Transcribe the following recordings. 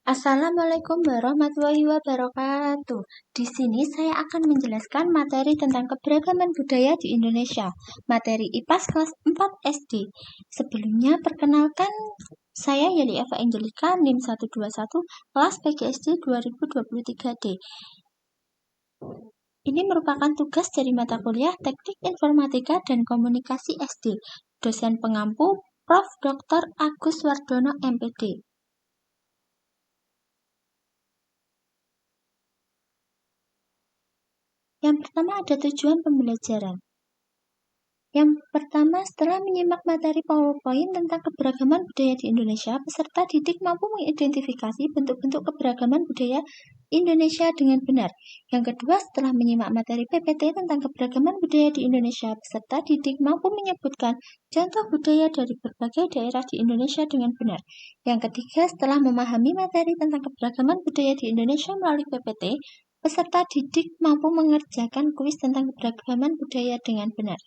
Assalamualaikum warahmatullahi wabarakatuh. Di sini saya akan menjelaskan materi tentang keberagaman budaya di Indonesia. Materi IPAS kelas 4 SD. Sebelumnya perkenalkan saya Yeli Eva Angelika NIM 121 kelas PGSD 2023D. Ini merupakan tugas dari mata kuliah Teknik Informatika dan Komunikasi SD. Dosen pengampu Prof. Dr. Agus Wardono MPD. Yang pertama ada tujuan pembelajaran. Yang pertama, setelah menyimak materi PowerPoint tentang keberagaman budaya di Indonesia, peserta didik mampu mengidentifikasi bentuk-bentuk keberagaman budaya Indonesia dengan benar. Yang kedua, setelah menyimak materi PPT tentang keberagaman budaya di Indonesia, peserta didik mampu menyebutkan contoh budaya dari berbagai daerah di Indonesia dengan benar. Yang ketiga, setelah memahami materi tentang keberagaman budaya di Indonesia melalui PPT, peserta didik mampu mengerjakan kuis tentang keberagaman budaya dengan benar.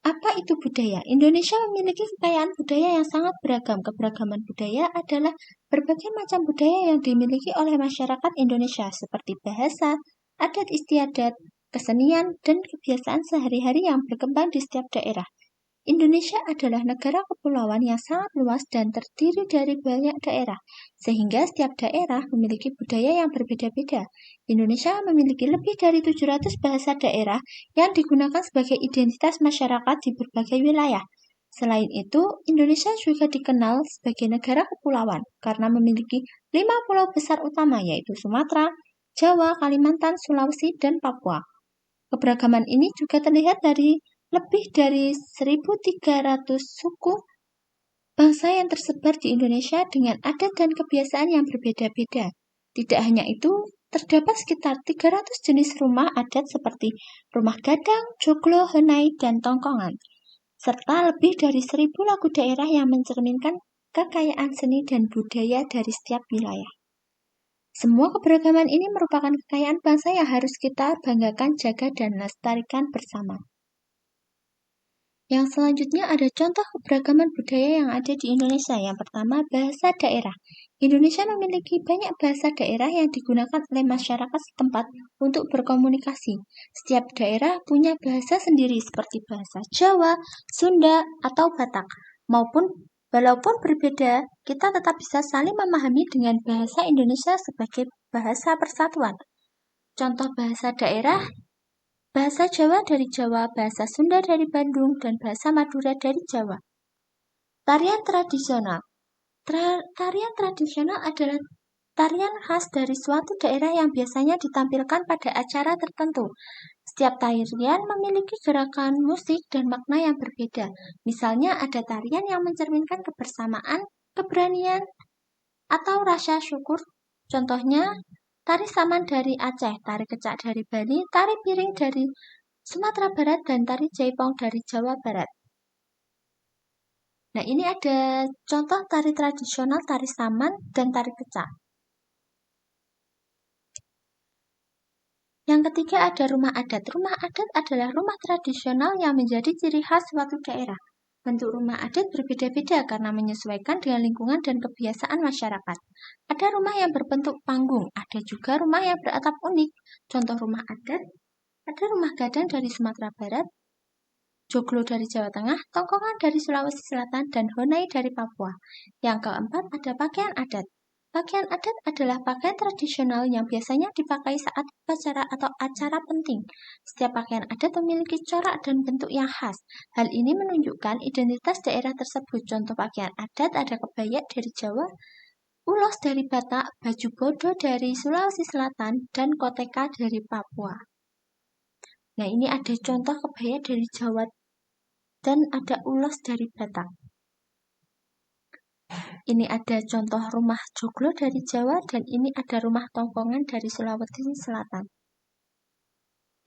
Apa itu budaya? Indonesia memiliki kekayaan budaya yang sangat beragam. Keberagaman budaya adalah berbagai macam budaya yang dimiliki oleh masyarakat Indonesia seperti bahasa, adat istiadat, kesenian, dan kebiasaan sehari-hari yang berkembang di setiap daerah. Indonesia adalah negara kepulauan yang sangat luas dan terdiri dari banyak daerah, sehingga setiap daerah memiliki budaya yang berbeda-beda. Indonesia memiliki lebih dari 700 bahasa daerah yang digunakan sebagai identitas masyarakat di berbagai wilayah. Selain itu, Indonesia juga dikenal sebagai negara kepulauan karena memiliki 5 pulau besar utama yaitu Sumatera, Jawa, Kalimantan, Sulawesi, dan Papua. Keberagaman ini juga terlihat dari lebih dari 1.300 suku bangsa yang tersebar di Indonesia dengan adat dan kebiasaan yang berbeda-beda. Tidak hanya itu, terdapat sekitar 300 jenis rumah adat seperti rumah gadang, joglo, henai, dan tongkongan, serta lebih dari 1.000 lagu daerah yang mencerminkan kekayaan seni dan budaya dari setiap wilayah. Semua keberagaman ini merupakan kekayaan bangsa yang harus kita banggakan, jaga, dan lestarikan bersama. Yang selanjutnya ada contoh keberagaman budaya yang ada di Indonesia. Yang pertama, bahasa daerah. Indonesia memiliki banyak bahasa daerah yang digunakan oleh masyarakat setempat untuk berkomunikasi. Setiap daerah punya bahasa sendiri seperti bahasa Jawa, Sunda, atau Batak. Walaupun berbeda, kita tetap bisa saling memahami dengan bahasa Indonesia sebagai bahasa persatuan. Contoh bahasa daerah, bahasa Jawa dari Jawa, bahasa Sunda dari Bandung, dan bahasa Madura dari Jawa. Tarian tradisional. Tarian tradisional adalah tarian khas dari suatu daerah yang biasanya ditampilkan pada acara tertentu. Setiap tarian memiliki gerakan musik dan makna yang berbeda. Misalnya ada tarian yang mencerminkan kebersamaan, keberanian, atau rasa syukur. Contohnya, tari saman dari Aceh, tari kecak dari Bali, tari piring dari Sumatera Barat, dan tari jaipong dari Jawa Barat. Nah, ini ada contoh tari tradisional, tari saman, dan tari kecak. Yang ketiga ada rumah adat. Rumah adat adalah rumah tradisional yang menjadi ciri khas suatu daerah. Bentuk rumah adat berbeda-beda karena menyesuaikan dengan lingkungan dan kebiasaan masyarakat. Ada rumah yang berbentuk panggung, ada juga rumah yang beratap unik. Contoh rumah adat, ada rumah gadang dari Sumatera Barat, joglo dari Jawa Tengah, tongkongan dari Sulawesi Selatan, dan honai dari Papua. Yang keempat ada pakaian adat. Pakaian adat adalah pakaian tradisional yang biasanya dipakai saat upacara atau acara penting. Setiap pakaian adat memiliki corak dan bentuk yang khas. Hal ini menunjukkan identitas daerah tersebut. Contoh pakaian adat ada kebaya dari Jawa, ulos dari Batak, baju bodo dari Sulawesi Selatan, dan koteka dari Papua. Nah, ini ada contoh kebaya dari Jawa dan ada ulos dari Batak. Ini ada contoh rumah joglo dari Jawa dan ini ada rumah tongkongan dari Sulawesi Selatan.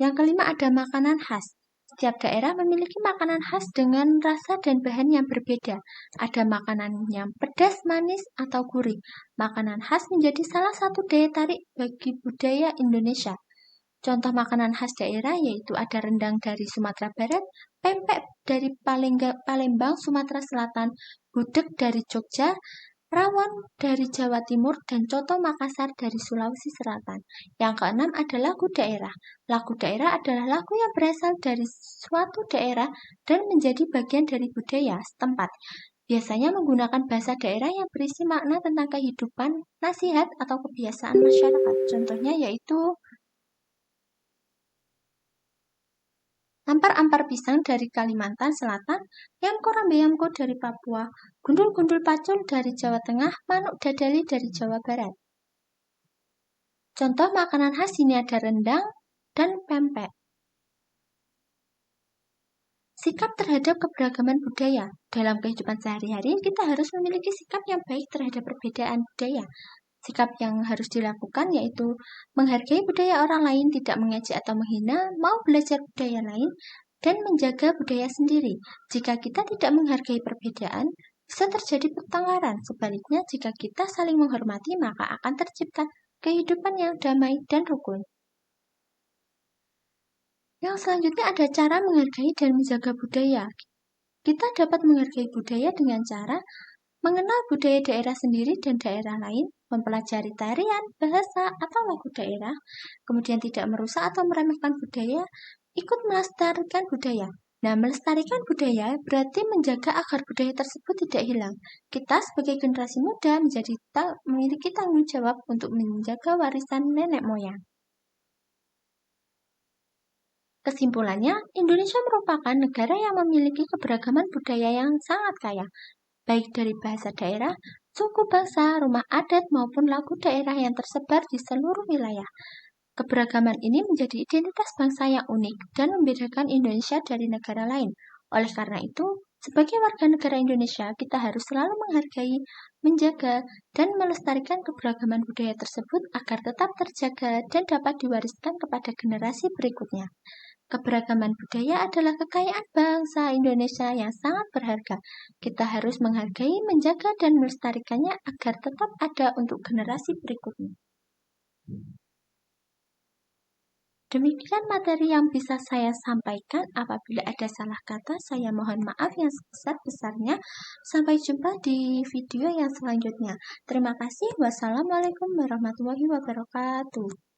Yang kelima ada makanan khas. Setiap daerah memiliki makanan khas dengan rasa dan bahan yang berbeda. Ada makanan yang pedas, manis, atau gurih. Makanan khas menjadi salah satu daya tarik bagi budaya Indonesia. Contoh makanan khas daerah yaitu ada rendang dari Sumatera Barat, pempek dari Palembang, Sumatera Selatan, gudeg dari Jogja, Rawon dari Jawa Timur, dan Coto Makassar dari Sulawesi Selatan. Yang keenam adalah lagu daerah. Lagu daerah adalah lagu yang berasal dari suatu daerah dan menjadi bagian dari budaya setempat. Biasanya menggunakan bahasa daerah yang berisi makna tentang kehidupan, nasihat, atau kebiasaan masyarakat. Contohnya yaitu Ampar-ampar pisang dari Kalimantan Selatan, Yamko Rambe-Yamko dari Papua, Gundul-gundul pacul dari Jawa Tengah, Manuk dadali dari Jawa Barat. Contoh makanan khas ini ada rendang dan pempek. Sikap terhadap keberagaman budaya. Dalam kehidupan sehari-hari, kita harus memiliki sikap yang baik terhadap perbedaan budaya. Sikap yang harus dilakukan yaitu menghargai budaya orang lain, tidak mengejek atau menghina, mau belajar budaya lain, dan menjaga budaya sendiri. Jika kita tidak menghargai perbedaan, bisa terjadi pertengkaran. Sebaliknya, jika kita saling menghormati, maka akan tercipta kehidupan yang damai dan rukun. Yang selanjutnya ada cara menghargai dan menjaga budaya. Kita dapat menghargai budaya dengan cara mengenal budaya daerah sendiri dan daerah lain, mempelajari tarian, bahasa, atau lagu daerah, kemudian tidak merusak atau meremehkan budaya, ikut melestarikan budaya. Nah, melestarikan budaya berarti menjaga agar budaya tersebut tidak hilang. Kita sebagai generasi muda memiliki tanggung jawab untuk menjaga warisan nenek moyang. Kesimpulannya, Indonesia merupakan negara yang memiliki keberagaman budaya yang sangat kaya, baik dari bahasa daerah, suku bangsa, rumah adat, maupun lagu daerah yang tersebar di seluruh wilayah. Keberagaman ini menjadi identitas bangsa yang unik dan membedakan Indonesia dari negara lain. Oleh karena itu, sebagai warga negara Indonesia, kita harus selalu menghargai, menjaga, dan melestarikan keberagaman budaya tersebut agar tetap terjaga dan dapat diwariskan kepada generasi berikutnya. Keberagaman budaya adalah kekayaan bangsa Indonesia yang sangat berharga. Kita harus menghargai, menjaga, dan melestarikannya agar tetap ada untuk generasi berikutnya. Demikian materi yang bisa saya sampaikan. Apabila ada salah kata, saya mohon maaf yang sebesar-besarnya. Sampai jumpa di video yang selanjutnya. Terima kasih. Wassalamualaikum warahmatullahi wabarakatuh.